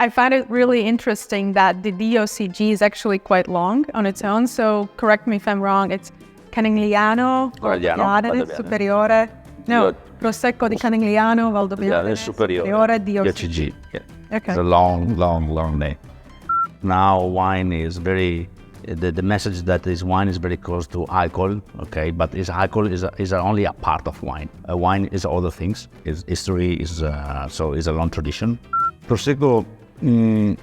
I find it really interesting that the DOCG is actually quite long on its own. So correct me if I'm wrong. It's Conegliano, Valdobbiadene, Superiore. No, Prosecco di Conegliano, Valdobbiadene, Superiore, DOCG. Yeah. Okay. It's a long name. Now wine is very, the message that is wine is very close to alcohol, okay? But alcohol is only a part of wine. Wine is other things. Its history is is a long tradition. Prosecco, in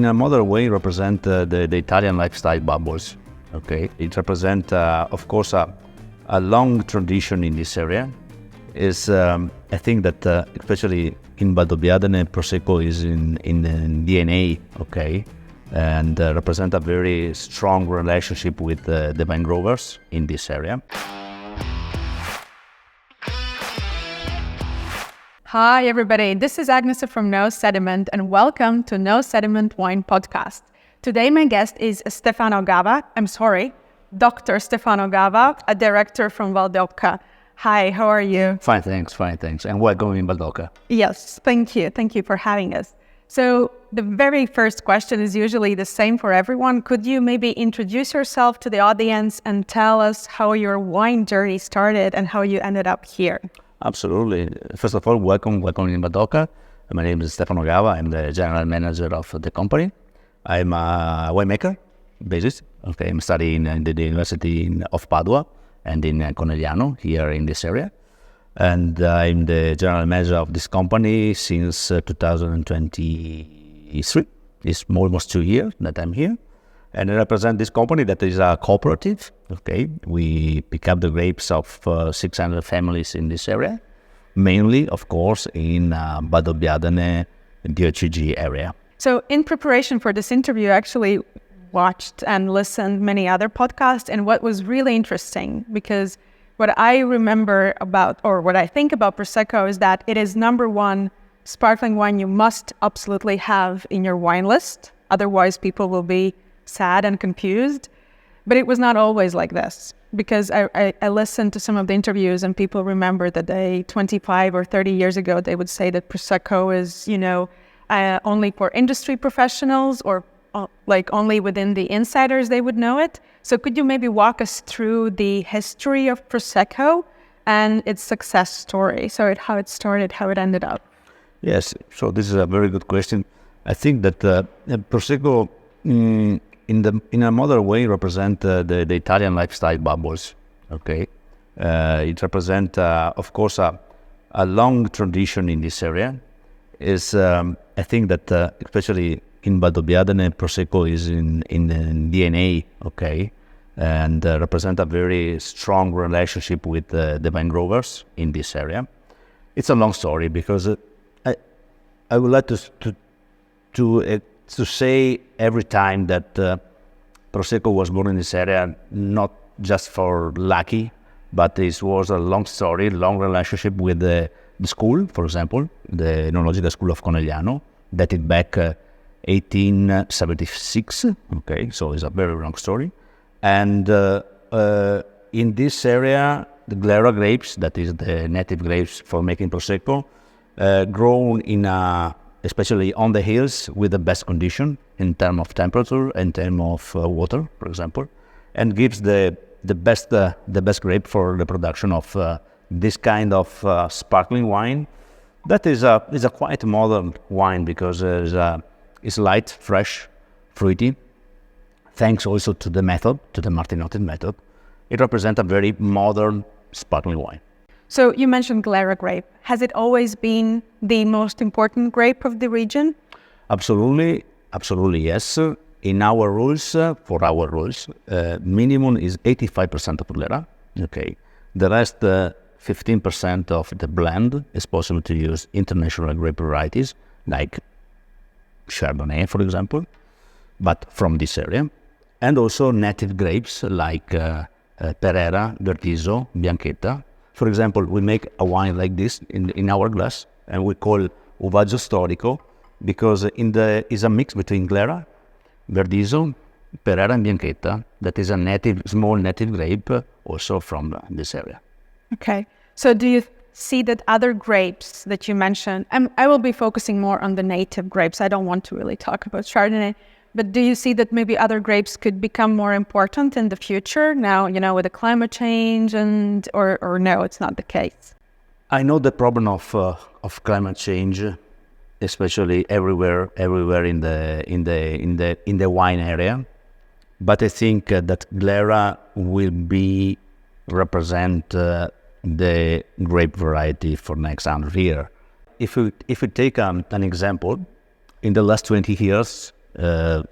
a modern way, represent the Italian lifestyle bubbles, okay? It represents, of course, a long tradition in this area. I think that especially in Valdobbiadene, Prosecco is in the DNA, okay, and represent a very strong relationship with the vine growers in this area. Hi everybody, this is Agnes from No Sediment and welcome to No Sediment Wine Podcast. Today my guest is Stefano Gava, Dr. Stefano Gava, a director from Val DOC. Hi, how are you? Fine, thanks. And welcome in Val DOC. Yes, thank you. Thank you for having us. So the very first question is usually the same for everyone. Could you maybe introduce yourself to the audience and tell us how your wine journey started and how you ended up here? Absolutely. First of all, welcome in Val DOC. My name is Stefano Gava. I'm the general manager of the company. I'm a winemaker, basis. Okay, I'm studying in the University of Padua and in Conegliano, here in this area. And I'm the general manager of this company since 2023. It's almost 2 years that I'm here. And I represent this company that is a cooperative. Okay, we pick up the grapes of 600 families in this area, mainly, of course, in Valdobbiadene, DOCG area. So in preparation for this interview, I actually watched and listened many other podcasts, and what was really interesting, because what I remember about, or what I think about Prosecco is that it is number one sparkling wine you must absolutely have in your wine list. Otherwise, people will be sad and confused. But it was not always like this, because I listened to some of the interviews and people remember that 25 or 30 years ago, they would say that Prosecco is, only for industry professionals or like only within the insiders they would know it. So could you maybe walk us through the history of Prosecco and its success story? So how it started, how it ended up. Yes, so this is a very good question. I think that Prosecco in a modern way represent the Italian lifestyle bubbles, okay? It represents, of course, a long tradition in this area. I think that especially in Valdobbiadene, Prosecco is in the DNA, okay, and represent a very strong relationship with the vine growers in this area. It's a long story because I would like to say every time that Prosecco was born in this area, not just for lucky, but it was a long story, long relationship with the school, for example, the Enological School of Conegliano, dated back 1876, okay, so it's a very long story. And in this area, the Glera grapes, that is the native grapes for making Prosecco, grown especially on the hills with the best condition in terms of temperature, in terms of water, for example, and gives the best grape for the production of this kind of sparkling wine. That is a quite modern wine because it's light, fresh, fruity. Thanks also to the method, to the Martinotti method, it represents a very modern sparkling wine. So you mentioned Glera grape. Has it always been the most important grape of the region? Absolutely, yes. In our rules, minimum is 85% of Glera. Okay, the rest 15% of the blend is possible to use international grape varieties like Chardonnay, for example, but from this area, and also native grapes like Pereira, Vertiso, Bianchetta. For example, we make a wine like this in our glass, and we call Uvaggio Storico because is a mix between Glera, Vertiso, Pereira, and Bianchetta. That is a small native grape, also from this area. Okay. So do you see that other grapes that you mentioned, I will be focusing more on the native grapes. I don't want to really talk about Chardonnay, but do you see that maybe other grapes could become more important in the future now, with the climate change or no, it's not the case? I know the problem of climate change, especially everywhere in the wine area. But I think that Glera will represent the grape variety for next 100 years. If we take an example, in the last 20 years,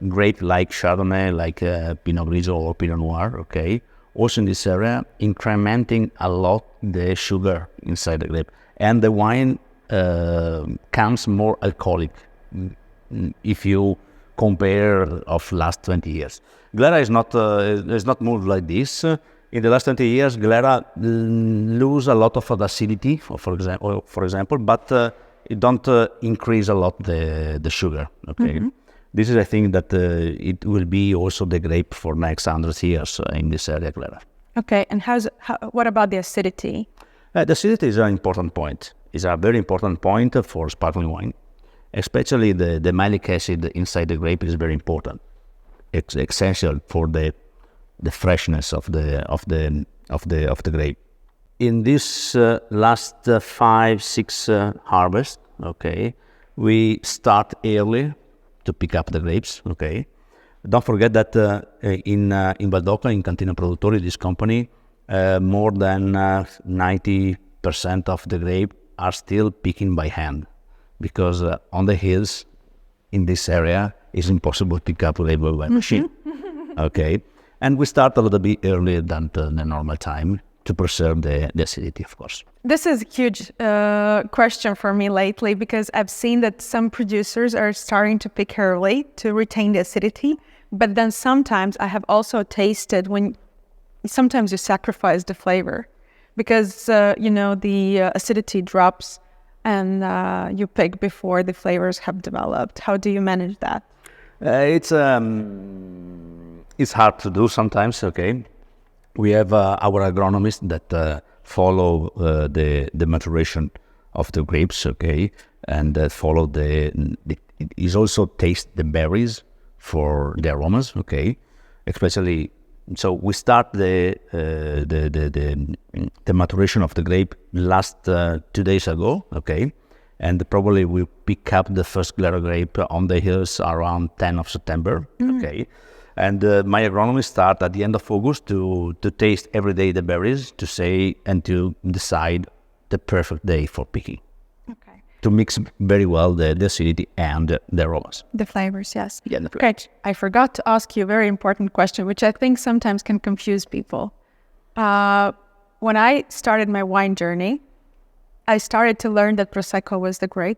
grape like Chardonnay, like Pinot Grigio or Pinot Noir, okay, also in this area, incrementing a lot the sugar inside the grape, and the wine comes more alcoholic if you compare of last 20 years. Glera is not moved like this. In the last 20 years, Glera lose a lot of acidity, for example, but it don't increase a lot the sugar. Okay, this is, I think, that it will be also the grape for next 100 years in this area, Glera. Okay, and what about the acidity? The acidity is an important point. It's a very important point for sparkling wine, especially the malic acid inside the grape is very important. It's essential for the freshness of the grape. In this last 5-6 harvest, okay, we start early to pick up the grapes. Okay, don't forget that in Valdobbiadene, in Cantina Produttori, this company, more than 90% of the grape are still picking by hand, because on the hills in this area it's impossible to pick up grape by machine. Okay, and we start a little bit earlier than the normal time to preserve the acidity, of course. This is a huge question for me lately, because I've seen that some producers are starting to pick early to retain the acidity, but then sometimes I have also tasted sometimes you sacrifice the flavor, because the acidity drops and you pick before the flavors have developed. How do you manage that? It's hard to do sometimes. Okay, we have our agronomists that follow the maturation of the grapes. Okay, and follow is also taste the berries for the aromas. Okay, especially. So we start the maturation of the grape last 2 days ago, okay, and probably we pick up the first Glera grape on the hills around 10 of September, okay, and my agronomist start at the end of August to taste every day the berries to say and to decide the perfect day for picking. Okay. To mix very well the acidity and the aromas. The flavors, yes. Yeah, Great. I forgot to ask you a very important question, which I think sometimes can confuse people. When I started my wine journey, I started to learn that Prosecco was the grape.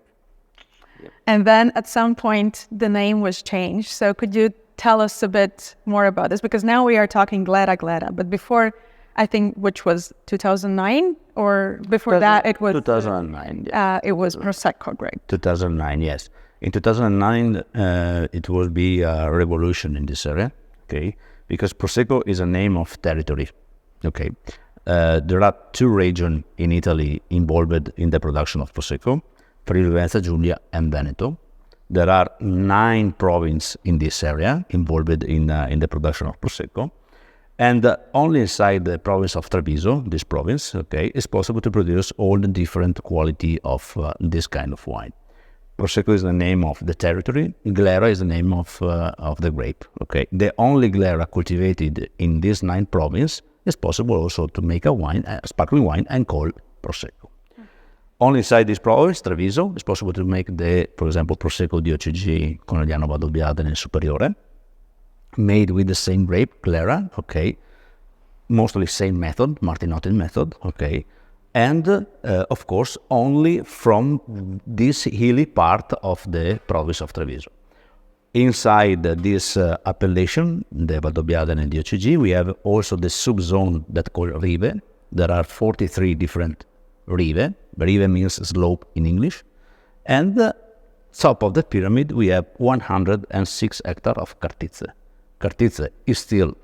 Yep. And then at some point, the name was changed. So could you tell us a bit more about this? Because now we are talking Glera, but before, I think, which was 2009, or before that it was 2009. It was Prosecco grape. 2009, yes. In 2009, it will be a revolution in this area, okay? Because Prosecco is a name of territory, okay? There are 2 regions in Italy involved in the production of Prosecco: Friuli-Venezia Giulia and Veneto. There are 9 provinces in this area involved in the production of Prosecco. And only inside the province of Treviso, this province, okay, is possible to produce all the different quality of this kind of wine. Prosecco is the name of the territory. Glera is the name of the grape. Okay, the only Glera cultivated in these 9 provinces is possible also to make a sparkling wine, and called Prosecco. Only inside this province, Treviso, it's possible to make for example, Prosecco DOCG, Conegliano, Valdobbiadene, and Superiore, made with the same grape, Glera, okay, mostly same method, Martinotti method, okay, and of course only from this hilly part of the province of Treviso. Inside this appellation, the Valdobbiadene and DOCG, we have also the subzone that called Rive. There are 43 different Rive. Rive means slope in English, and top of the pyramid we have 106 hectares of Cartizze. Cartizze is still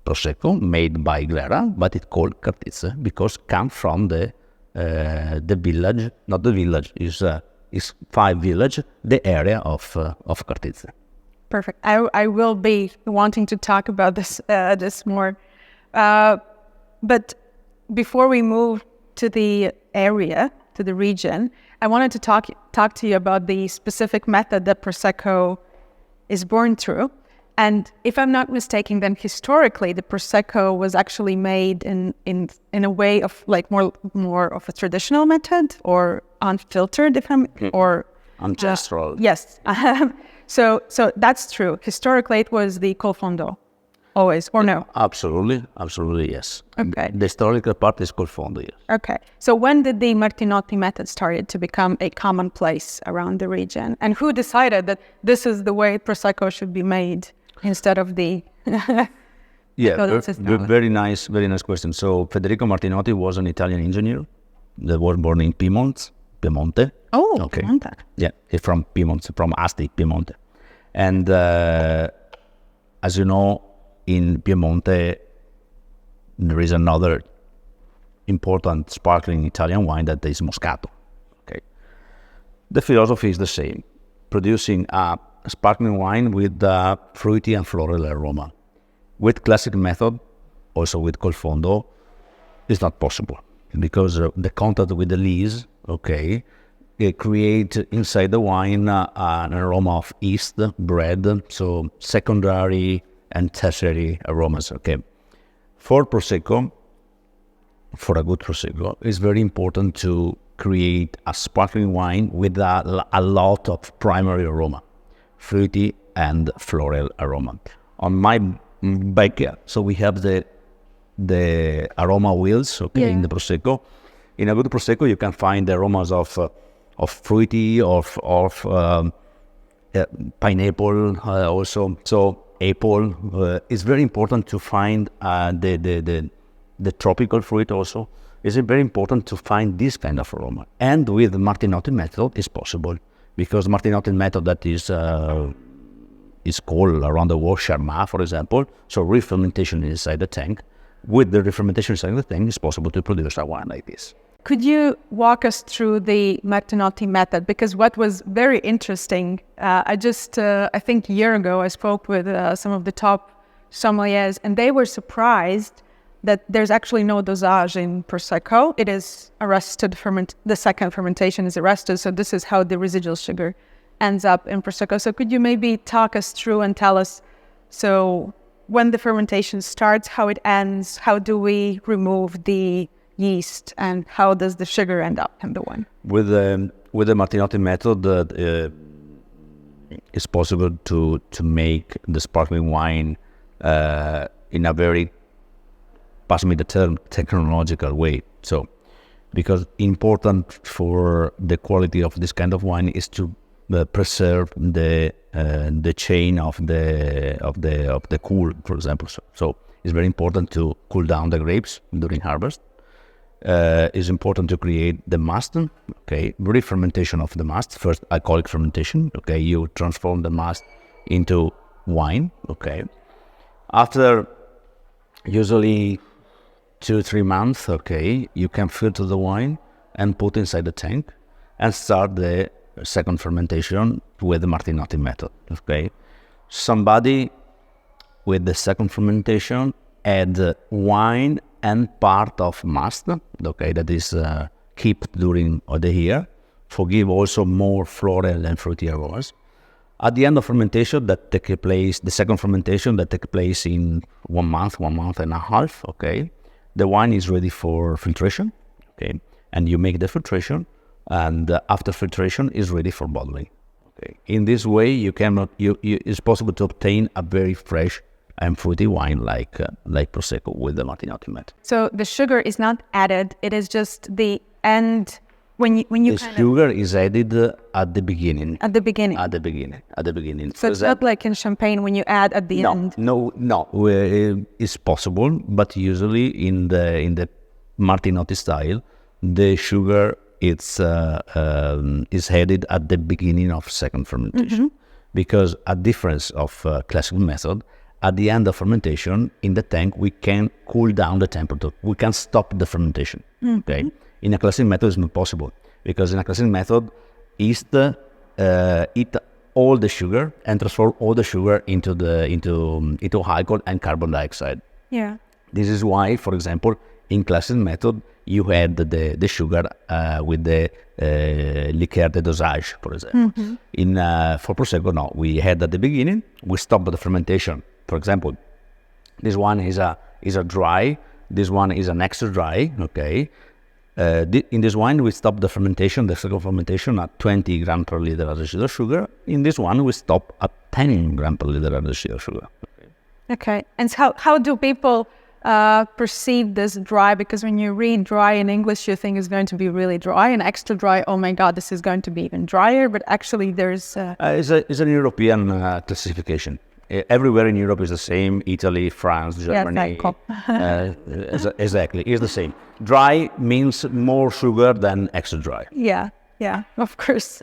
Prosecco made by Glera, but it's called Cartizze because come from the the village, not the village, is 5 village, the area of Cartizze. Perfect. I will be wanting to talk about this more. But before we move to the area, to the region, I wanted to talk to you about the specific method that Prosecco is born through. And if I'm not mistaken, then historically the Prosecco was actually made in a way of like more of a traditional method, or unfiltered, or ancestral. Yes. So that's true. Historically, it was the Col Fondo, always, or no? Absolutely, yes. Okay. The historical part is Col Fondo, yes. Okay. So when did the Martinotti method started to become a commonplace around the region? And who decided that this is the way Prosecco should be made instead of the... Very nice question. So Federico Martinotti was an Italian engineer that was born in Piemonte. Oh, okay. Piemonte. Yeah, he's from Piemonte, from Asti, Piemonte. And as you know, in Piemonte, there is another important sparkling Italian wine that is Moscato. Okay, the philosophy is the same: producing a sparkling wine with fruity and floral aroma. With classic method, also with Col Fondo, is not possible because the contact with the lees, okay, it create inside the wine an aroma of yeast, bread, so secondary and tertiary aromas. Okay, for Prosecco, for a good Prosecco, it's very important to create a sparkling wine with a lot of primary aroma, fruity and floral aroma. On my backyard, so we have the aroma wheels, okay, in the Prosecco. In a good Prosecco, you can find the aromas of fruity, of pineapple, also. So apple is very important to find the tropical fruit also. It's very important to find this kind of aroma. And with the Martinotti method, it's possible because Martinotti method that is called around the world Charmat, for example. So re-fermentation inside the tank. With the re-fermentation inside the tank, it's possible to produce a wine like this. Could you walk us through the Martinotti method? Because what was very interesting, I think a year ago, I spoke with some of the top sommeliers, and they were surprised that there's actually no dosage in Prosecco. It is arrested, the second fermentation is arrested, so this is how the residual sugar ends up in Prosecco. So could you maybe talk us through and tell us, so when the fermentation starts, how it ends, how do we remove the yeast, and how does the sugar end up in the wine? With the Martinotti method, it's possible to make the sparkling wine in a very, pass me the term, technological way. So, because important for the quality of this kind of wine is to preserve the chain of the cool, for example. So it's very important to cool down the grapes during harvest. It's important to create the must, okay, re-fermentation of the must, first alcoholic fermentation, okay, you transform the must into wine, okay. After usually 2-3 months, okay, you can filter the wine and put inside the tank and start the second fermentation with the Martinotti method, okay. Somebody with the second fermentation add wine and part of must, okay, that is kept during the year, forgive also more floral and fruity aromas. At the end of fermentation that take place, the second fermentation that take place in 1 month and a half, okay, the wine is ready for filtration, okay, and you make the filtration, and after filtration is ready for bottling, okay. In this way, it's possible to obtain a very fresh and fruity wine like Prosecco with the Martinotti method. So the sugar is not added; it is just the end when you. The sugar is added at the beginning. At the beginning. So it's not like in champagne when you add at the end. No. It's possible, but usually in the Martinotti style, the sugar is added at the beginning of second fermentation, because a difference of classical method. At the end of fermentation, in the tank, we can cool down the temperature. We can stop the fermentation. Okay, in a classic method, it's not possible because in a classic method, yeast eat all the sugar and transform all the sugar into alcohol and carbon dioxide. Yeah. This is why, for example, in classic method, you add the sugar with the liqueur de dosage, for example. For Prosecco, no, we had at the beginning, we stopped the fermentation. For example, this one is a dry, this one is an extra dry, okay. In this wine, we stop the fermentation, the second fermentation at 20 grams per liter of sugar. In this one, we stop at 10 grams per liter of sugar. Okay. And so how do people perceive this dry? Because when you read dry in English, you think it's going to be really dry, and extra dry, oh my God, this is going to be even drier. But actually, there's... It's an European classification. Everywhere in Europe is the same. Italy, France, Germany. Exactly, it's the same. Dry means more sugar than extra dry. Yeah, of course.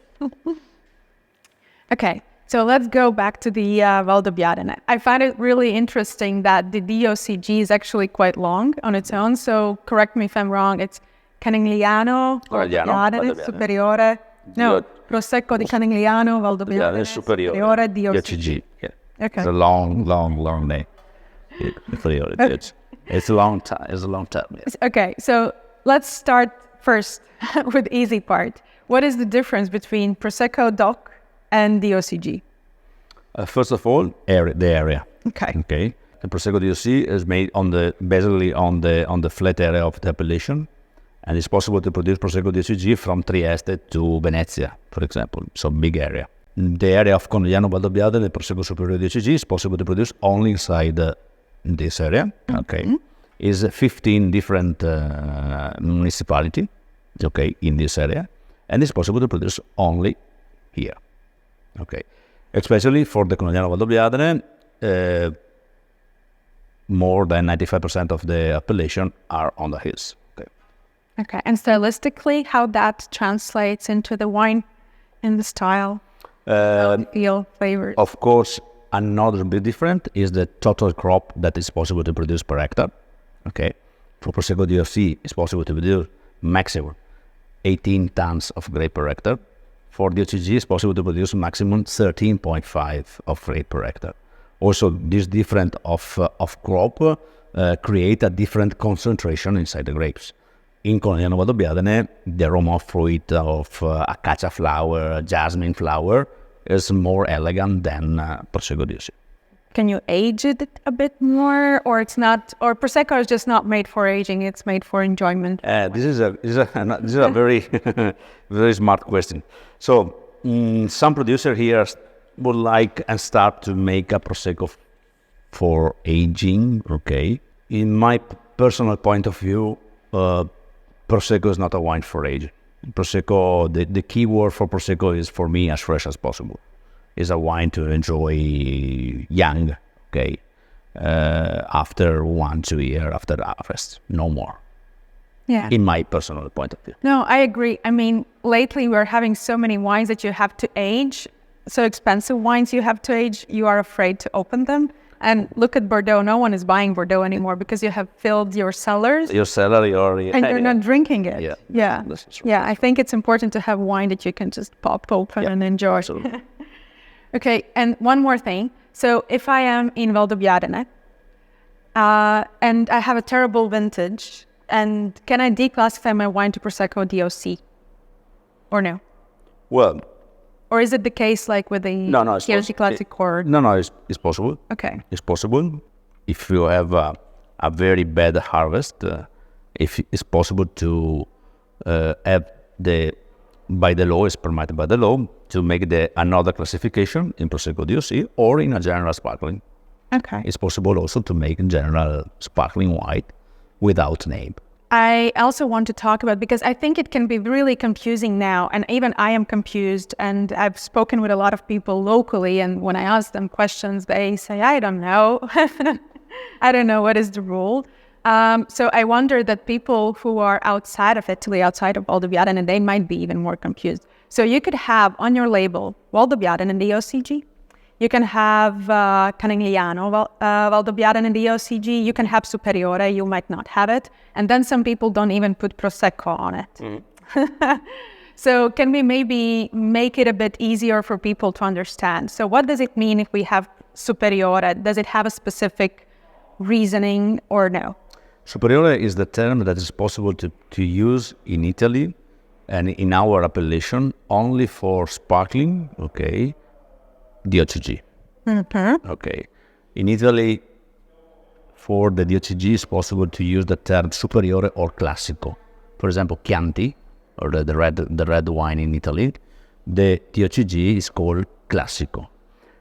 Okay, so let's go back to the Valdobbiadene. I find it really interesting that the DOCG is actually quite long on its own. So correct me if I'm wrong. It's Conegliano, Valdobbiadene, Superiore. No, Prosecco di Conegliano, Valdobbiadene, Superiore, DOCG. Yeah. Okay. It's a long name. It's a long time. Yes. Okay, so let's start first with the easy part. What is the difference between Prosecco DOC and DOCG? First of all, the area. Okay. The Prosecco DOC is made basically on the flat area of the appellation, and it's possible to produce Prosecco DOCG from Trieste to Venezia, for example. So big area. The area of Conegliano, Valdobbiadene, the Prosecco Superiore DOCG is possible to produce only inside this area. Okay, is 15 different municipalities. Okay, in this area, and it's possible to produce only here. Okay, especially for the Conegliano Valdobbiadene, more than 95% of the appellation are on the hills. Okay, and stylistically, how that translates into the wine in the style? Feel, flavors. Of course, another bit different is the total crop that is possible to produce per hectare. Okay, for Prosecco DOC, it's possible to produce maximum 18 tons of grape per hectare. For DOCG, it's possible to produce maximum 13.5 of grape per hectare. Also, this difference of crop create a different concentration inside the grapes. In Conegliano Valdobbiadene, the aroma of fruit of acacia flower, jasmine flower is more elegant than Prosecco DOC. Can you age it a bit more, or it's not? Or Prosecco is just not made for aging; it's made for enjoyment. This is a very very smart question. So some producer here would like and start to make a Prosecco for aging. Okay, in my personal point of view, Prosecco is not a wine for aging. Prosecco, the key word for Prosecco is, for me, as fresh as possible. It's a wine to enjoy young, okay, after 1-2 years after the harvest, no more. Yeah. In my personal point of view. No, I agree. I mean, lately we're having so many wines that you have to age, so expensive wines you have to age, you are afraid to open them. And look at Bordeaux. No one is buying Bordeaux anymore because you have filled your cellars. And you're not drinking it. Yeah. Yeah, I think it's important to have wine that you can just pop open and enjoy. Okay, and one more thing. So if I am in Valdobbiadene and I have a terrible vintage, and can I declassify my wine to Prosecco DOC or no? Well, or is it the case like with the Chianti Classic or? No, it's possible. Okay. It's possible. If you have a very bad harvest, if it's possible to have by the law, it's permitted by the law, to make another classification in Prosecco DOC or in a general sparkling. Okay. It's possible also to make a general sparkling white without name. I also want to talk about, because I think it can be really confusing now, and even I am confused, and I've spoken with a lot of people locally, and when I ask them questions, they say, I don't know. I don't know what is the rule. So I wonder that people who are outside of Italy, outside of Valdobbiadene, they might be even more confused. So you could have on your label Valdobbiadene and DOCG. You can have Conegliano, Valdobbiadene and DOCG. You can have Superiore. You might not have it. And then some people don't even put Prosecco on it. So can we maybe make it a bit easier for people to understand? So what does it mean if we have Superiore? Does it have a specific reasoning or no? Superiore is the term that is possible to use in Italy and in our appellation only for sparkling, okay, DOCG. Okay. In Italy, for the DOCG, it's possible to use the term Superiore or Classico. For example, Chianti, or the red wine in Italy, the DOCG is called Classico.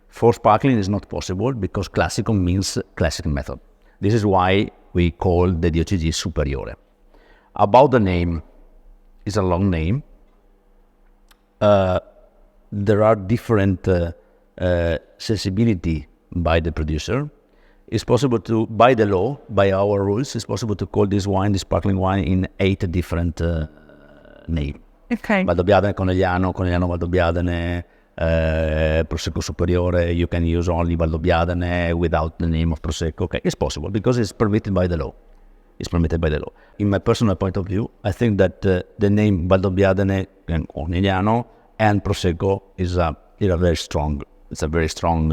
For sparkling, it's not possible because Classico means classic method. This is why we call the DOCG Superiore. About the name, it's a long name. There are different sensibility by the producer. It's possible to, by the law, by our rules, it's possible to call this wine, this sparkling wine, in 8 different names. Okay. Valdobbiadene, Conegliano, Conegliano Valdobbiadene, Prosecco Superiore. You can use only Valdobbiadene without the name of Prosecco. Okay, it's possible because it's permitted by the law. It's permitted by the law. In my personal point of view, I think that the name Valdobbiadene and Conegliano and Prosecco is a very strong. It's a very strong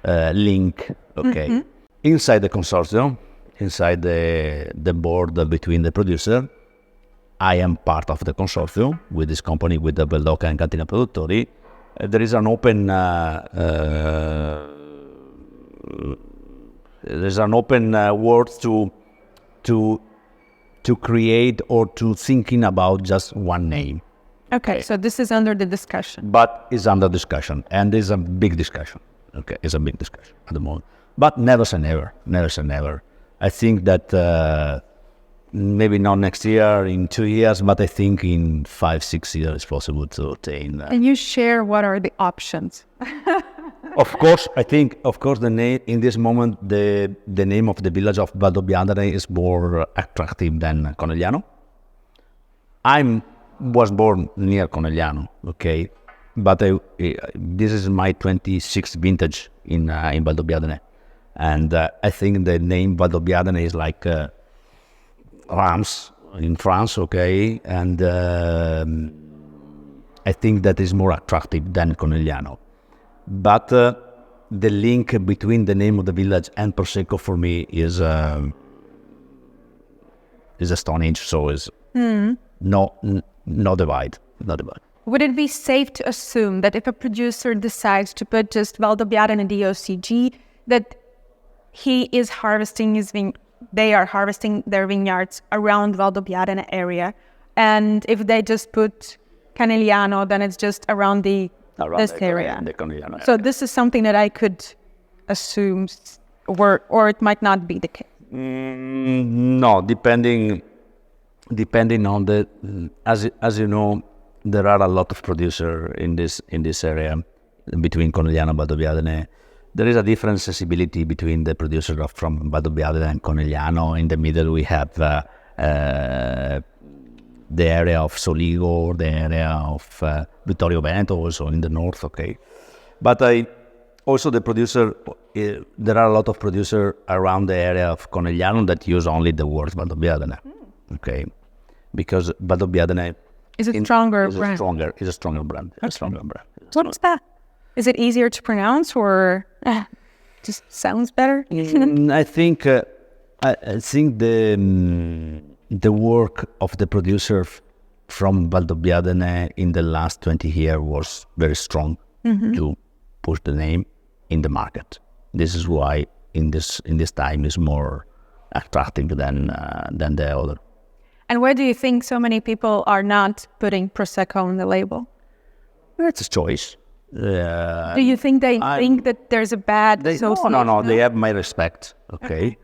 link. Okay. Inside the consortium, inside the board between the producer, I am part of the consortium with this company, with the Val DOC and Cantina Produttori. There is an open world to create or to thinking about just one name. Okay, so this is under the discussion. But it's under discussion, and it's a big discussion. Okay, it's a big discussion at the moment. But never say never. Never say never. I think that maybe not next year, in 2 years, but I think in 5-6 years it's possible to attain. Can you share what are the options? Of course, I think, the name in this moment, the name of the village of Valdobbiadene is more attractive than Conegliano. I was born near Conegliano, okay, but this is my 26th vintage in Valdobbiadene, and I think the name Valdobbiadene is like Reims in France, okay, and I think that is more attractive than Conegliano. But the link between the name of the village and Prosecco for me is a Stone Age, so is no divide. Would it be safe to assume that if a producer decides to put just Valdobbiadene and DOCG, that he is harvesting they are harvesting their vineyards around Valdobbiadene area, and if they just put Conegliano, then it's just around this area. So this is something that I could assume, or it might not be the case. No, depending on the, as you know, there are a lot of producers in this area between Conegliano and Valdobbiadene. There is a different sensibility between the producers from Valdobbiadene and Conegliano. In the middle, we have the area of Soligo, the area of Vittorio Veneto, also in the north, okay. But also the producer, there are a lot of producers around the area of Conegliano that use only the word Valdobbiadene, okay, because Valdobbiadene is a stronger brand. Is a stronger brand. Okay. A stronger brand. What's that? Is it easier to pronounce, or just sounds better? I think the work of the producer from Valdobbiadene in the last 20 years was very strong to push the name in the market. This is why in this time is more attractive than the other. And why do you think so many people are not putting Prosecco on the label? It's a choice. Do you think they think that there's a bad association? No, they have my respect, okay?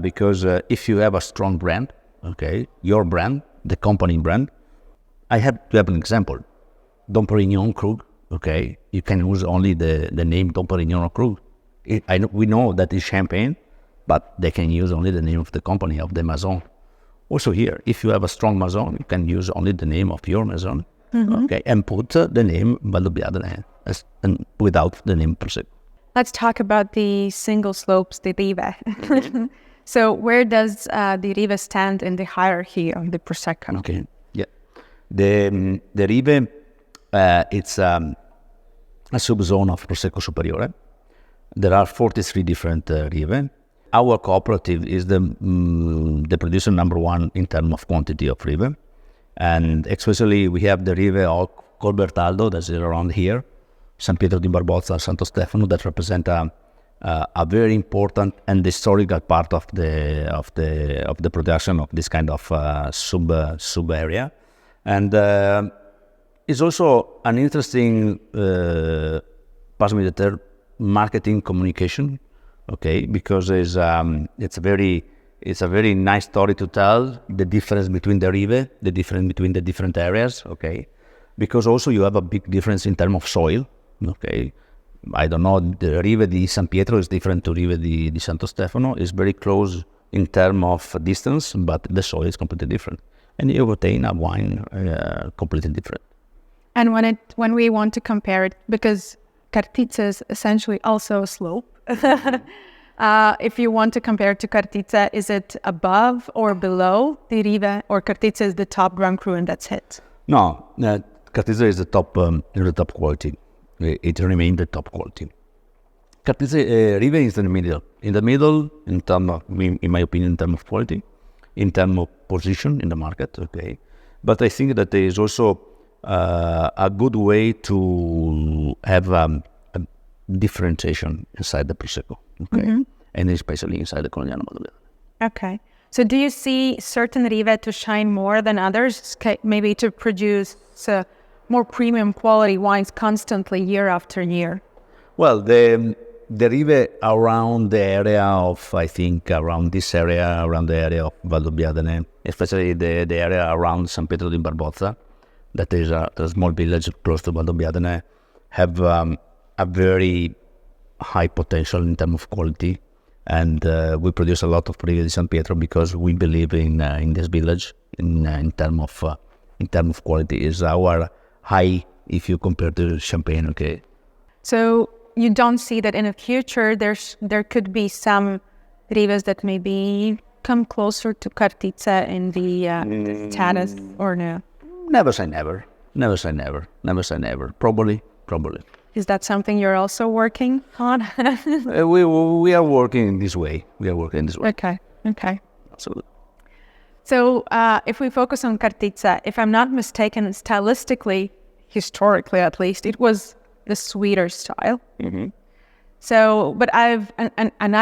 Because if you have a strong brand, okay, your brand, the company brand, I have to have an example. Dom Perignon Krug, okay, you can use only the name Dom Perignon Krug. We know that it's champagne, but they can use only the name of the company, of the Maison. Also here, if you have a strong Maison, you can use only the name of your Maison, okay, and put the name Valdobbiadene and without the name Prosecco. let's talk about the single slopes, the Rive. So where does the Rive stand in the hierarchy of the Prosecco? Okay, yeah. The Rive, it's a subzone of Prosecco Superiore. There are 43 different Rive. Our cooperative is the producer number one in terms of quantity of Rive. And especially we have the Rive of Col Bertaldo, that's around here, San Pietro di Barbozza, Santo Stefano, that represent a very important and historical part of the production of this kind of sub area. And it's also an interesting, pass me the term, marketing communication, okay, because it's a very nice story to tell, the difference between the Rive, the difference between the different areas, okay, because also you have a big difference in terms of soil, okay. I don't know, the Rive di San Pietro is different to Rive di Santo Stefano. It's very close in terms of distance, but the soil is completely different, and you obtain a wine completely different. And when we want to compare it, because Cartizze is essentially also a slope. If you want to compare it to Cartizze, is it above or below the Rive, or Cartizze is the top Grand Cru and that's it? No, Cartizze is the top quality. It remains the top quality. Cartizze, Rive is in the middle in terms of, in my opinion, in terms of quality, in terms of position in the market, okay. But I think that there is also a good way to have a differentiation inside the Prosecco, okay, and especially inside the Conegliano Valdobbiadene. Okay. So do you see certain Rive to shine more than others, maybe to produce more premium quality wines constantly year after year? Well, the Rive around the area of, I think, around this area, around the area of Valdobbiadene, especially the area around San Pietro di Barbozza, that is a small village close to Valdobbiadene, have a very high potential in terms of quality. And we produce a lot of Rive di San Pietro because we believe in this village in terms of quality. Is our high if you compare to Champagne, okay? So you don't see that in the future there could be some Rives that maybe come closer to Cartizze in the status, or no? Never say never. Never say never. Never say never. Probably. Is that something you're also working on? We are working in this way. Okay. Absolutely. So if we focus on Cartizze, if I'm not mistaken, stylistically, historically at least, it was the sweeter style. Mm-hmm. So, but I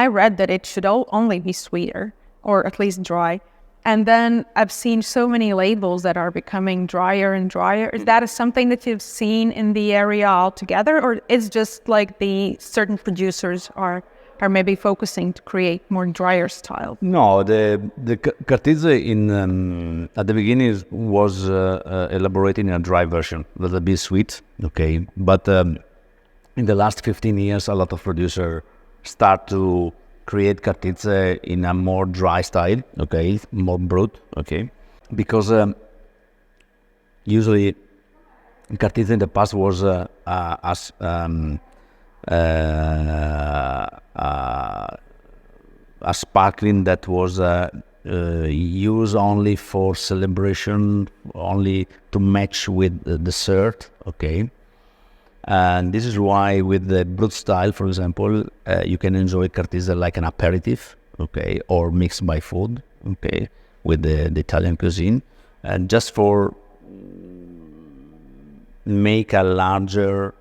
read that it should only be sweeter, or at least dry. And then I've seen so many labels that are becoming drier and drier. Is that something that you've seen in the area altogether, or is just like the certain producers are maybe focusing to create more drier style? No, the Cartizze at the beginning was elaborated in a dry version, a little bit sweet, okay. But in the last 15 years, a lot of producers start to create Cartizze in a more dry style, okay, more brut, okay, because usually Cartizze in the past was a sparkling that was used only for celebration, only to match with the dessert, okay. And this is why with the brut style, for example, you can enjoy Cartizze like an aperitif, okay, or mixed by food, okay, with the Italian cuisine, and just for make a larger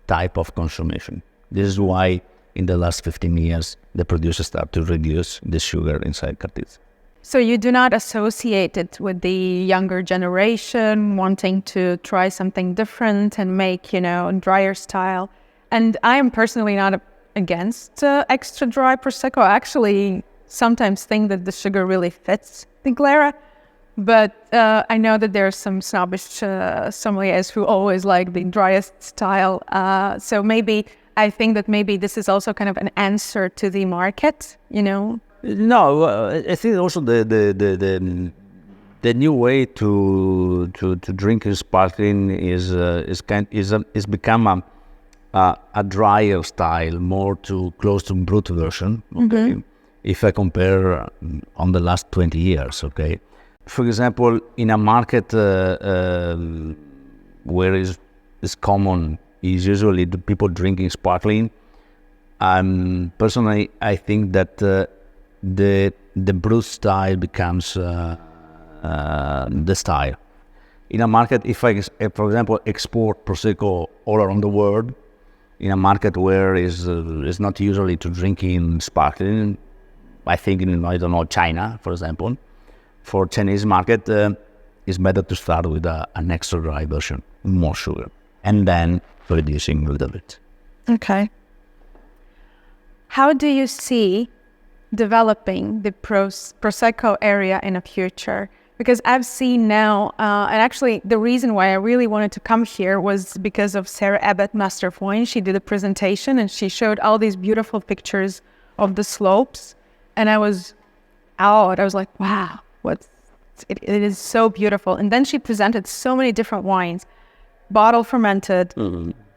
type of consumption. This is why in the last 15 years, the producers start to reduce the sugar inside Cartizze. So you do not associate it with the younger generation wanting to try something different and make, drier style. And I am personally not against extra dry Prosecco. I actually sometimes think that the sugar really fits the Glera. But I know that there are some snobbish sommeliers who always like the driest style. So I think that maybe this is also kind of an answer to the market, No, I think also the new way to drink sparkling is become a drier style, more to close to brut version. Okay, if I compare on the last 20 years. Okay, for example, in a market where is common is usually the people drinking sparkling. Personally, I think that the brut style becomes the style. In a market, if I, for example, export Prosecco all around the world, in a market where is not usually to drinking sparkling, I think in, I don't know, China, for example, for Chinese market, it's better to start with an extra dry version, more sugar, and then reducing a little bit. Okay. How do you see developing the Prosecco area in the future? Because I've seen now, and actually the reason why I really wanted to come here was because of Sarah Abbott, Master of Wine. She did a presentation and she showed all these beautiful pictures of the slopes. And I was out. I was like, wow, it is so beautiful. And then she presented so many different wines, bottle fermented,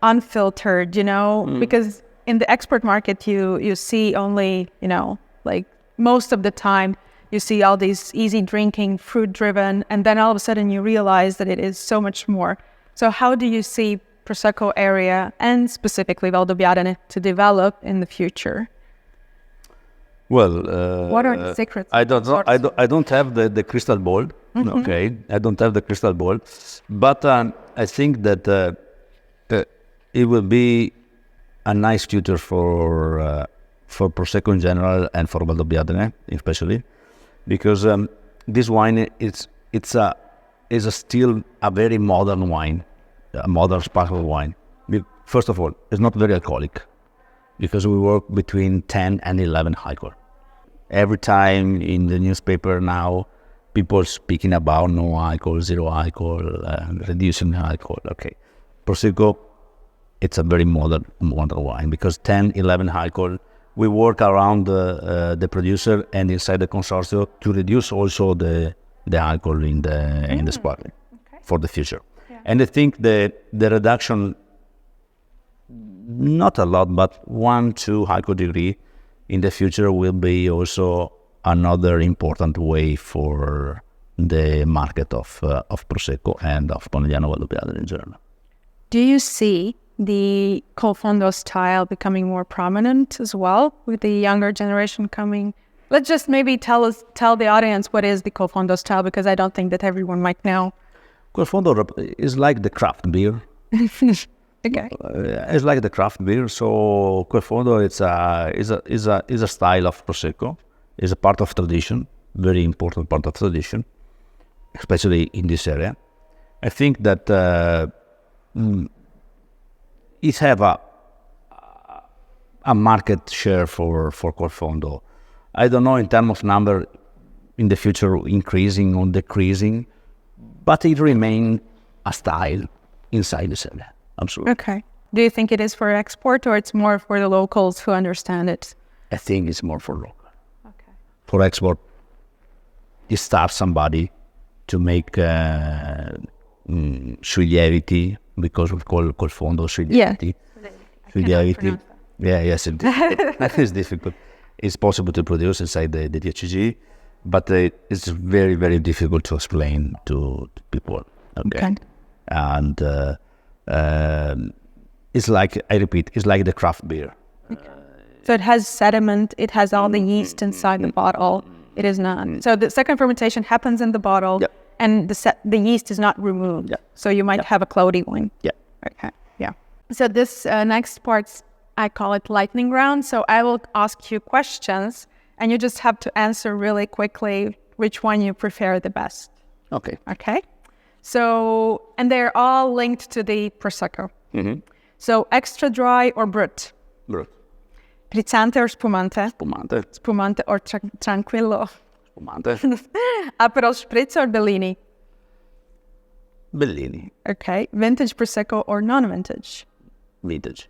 unfiltered, because in the export market, you see only, like most of the time, you see all these easy drinking, fruit driven, and then all of a sudden you realize that it is so much more. So how do you see Prosecco area and specifically Valdobbiadene to develop in the future? Well, what are the secrets? I don't have the crystal ball. Okay, I don't have the crystal ball, but I think that it will be a nice future for Prosecco in general and for Valdobbiadene especially, because this wine is still a very modern wine, a modern sparkling wine. First of all, it's not very alcoholic, because we work between 10 and 11 alcohol. Every time in the newspaper now, people speaking about no alcohol, zero alcohol, reducing alcohol. Okay, Prosecco, it's a very modern wine, because 10, 11 alcohol, we work around the producer and inside the consortium to reduce also the alcohol in the sparkling for the future. Yeah. And I think the reduction, not a lot, but 1-2 alcohol degree in the future will be also another important way for the market of Prosecco and of Conegliano Valdobbiadene in general. Do you see the Col Fondo style becoming more prominent as well with the younger generation coming? Let's just maybe tell the audience what is the Col Fondo style, because I don't think that everyone might know. Col Fondo is like the craft beer. Okay. It's like the craft beer. So Col Fondo is a style of Prosecco. It's a part of tradition, very important part of tradition, especially in this area. I think that it have a market share for Col Fondo. I don't know in terms of number in the future increasing or decreasing, but it remains a style inside this area. Absolutely. Okay. Do you think it is for export or it's more for the locals who understand it? I think it's more for local. Okay. For export, it starts somebody to make sugli, because we call Col Fondo sugli. Yeah. Sugli. Yeah, yes, that is difficult. It's possible to produce inside the DOCG, but it's very, very difficult to explain to people. Okay. And it's like, I repeat, it's like the craft beer. Okay. So it has sediment, it has all the yeast inside the bottle. It is not. So the second fermentation happens in the bottle, and the yeast is not removed. So you might have a cloudy wine. Yeah. Okay. Yeah. So this next part, I call it lightning round. So I will ask you questions, and you just have to answer really quickly which one you prefer the best. Okay. Okay. So, and they're all linked to the Prosecco. Mm-hmm. So extra dry or brut? Brut. Frizzante or spumante? Spumante. Spumante or tranquillo? Spumante. Aperol Spritz or Bellini? Bellini. Okay. Vintage Prosecco or non-vintage? Vintage.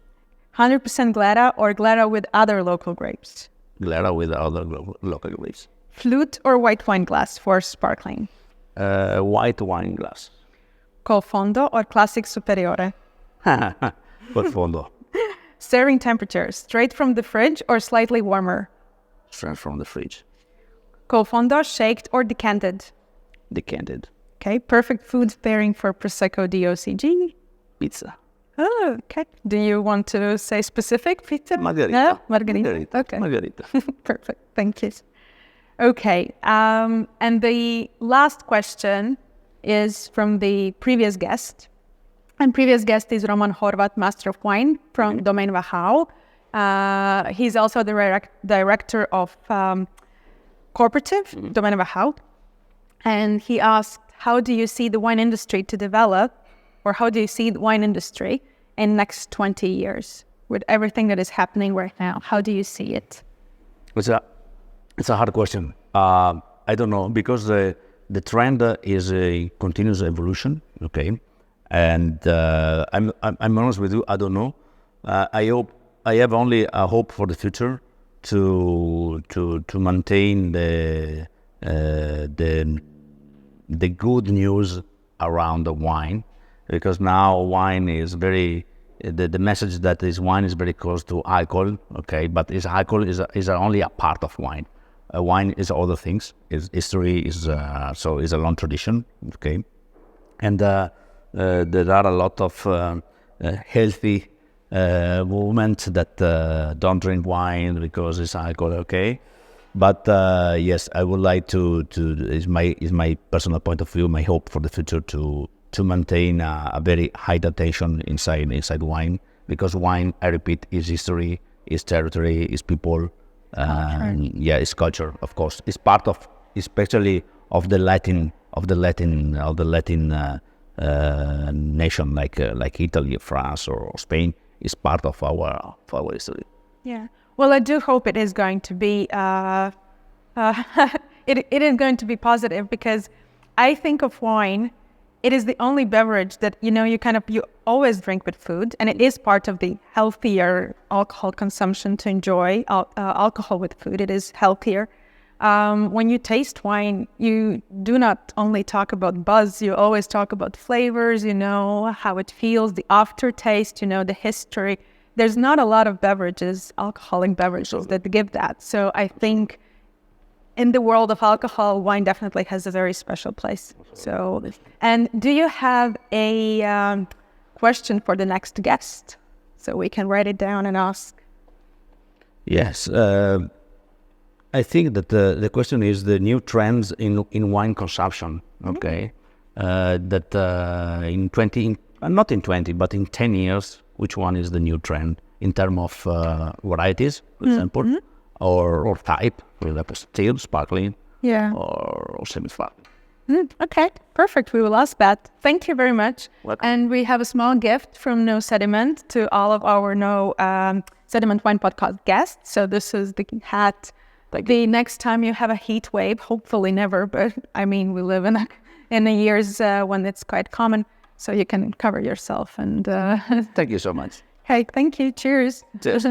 100% Glera or Glera with other local grapes? Glera with other local grapes. Flute or white wine glass for sparkling? White wine glass. Col Fondo or classic Superiore? Col Fondo. Serving temperature, straight from the fridge or slightly warmer? Straight from the fridge. Col Fondo, shaked or decanted? Decanted. Okay, perfect food pairing for Prosecco DOCG? Pizza. Oh, okay. Do you want to say specific pizza? Margherita. No? Margherita. Okay. Margherita. Perfect. Thank you. Okay. And the last question is from the previous guest. And previous guest is Roman Horvat, Master of Wine from Domaine Wachau. He's also the director of Cooperative, Domaine Wachau. And he asked, how do you see the wine industry to develop, or how do you see the wine industry in next 20 years with everything that is happening right now? How do you see it? It's a hard question. I don't know, because the trend is a continuous evolution. Okay, and I'm honest with you. I don't know. I have only a hope for the future to maintain the good news around the wine, because now wine is very the message that is wine is very close to alcohol. Okay, but alcohol is only a part of wine. Wine is other things. Is history is is a long tradition. Okay, and there are a lot of healthy movements that don't drink wine because it's alcohol. Okay, but yes, I would like to is my personal point of view, my hope for the future to maintain a very high attention inside wine, because wine, I repeat, is history, is territory, is people. It's culture, of course. It's part of, especially of the Latin nation, like Italy, France, or Spain. Is part of our history. Yeah. Well, I do hope it is going to be it is going to be positive, because I think of wine. It is the only beverage that you always drink with food, and it is part of the healthier alcohol consumption to enjoy alcohol with food. It is healthier. When you taste wine, you do not only talk about buzz, you always talk about flavors, how it feels, the aftertaste, the history. There's not a lot of alcoholic beverages that give that. So I think in the world of alcohol, wine definitely has a very special place. So, and do you have a question for the next guest, so we can write it down and ask? Yes, I think that the question is the new trends in wine consumption. Okay, that in 20, not in 20, but in 10 years, which one is the new trend in terms of varieties, for example, or type, for example, still, sparkling, or semi-sparkling. Okay, perfect. We will ask that. Thank you very much. Welcome. And we have a small gift from No Sediment to all of our No Sediment Wine Podcast guests. So this is the hat. The next time you have a heat wave, hopefully never, but I mean, we live in the years when it's quite common, so you can cover yourself. And thank you so much. Hey, thank you. Cheers. Cheers.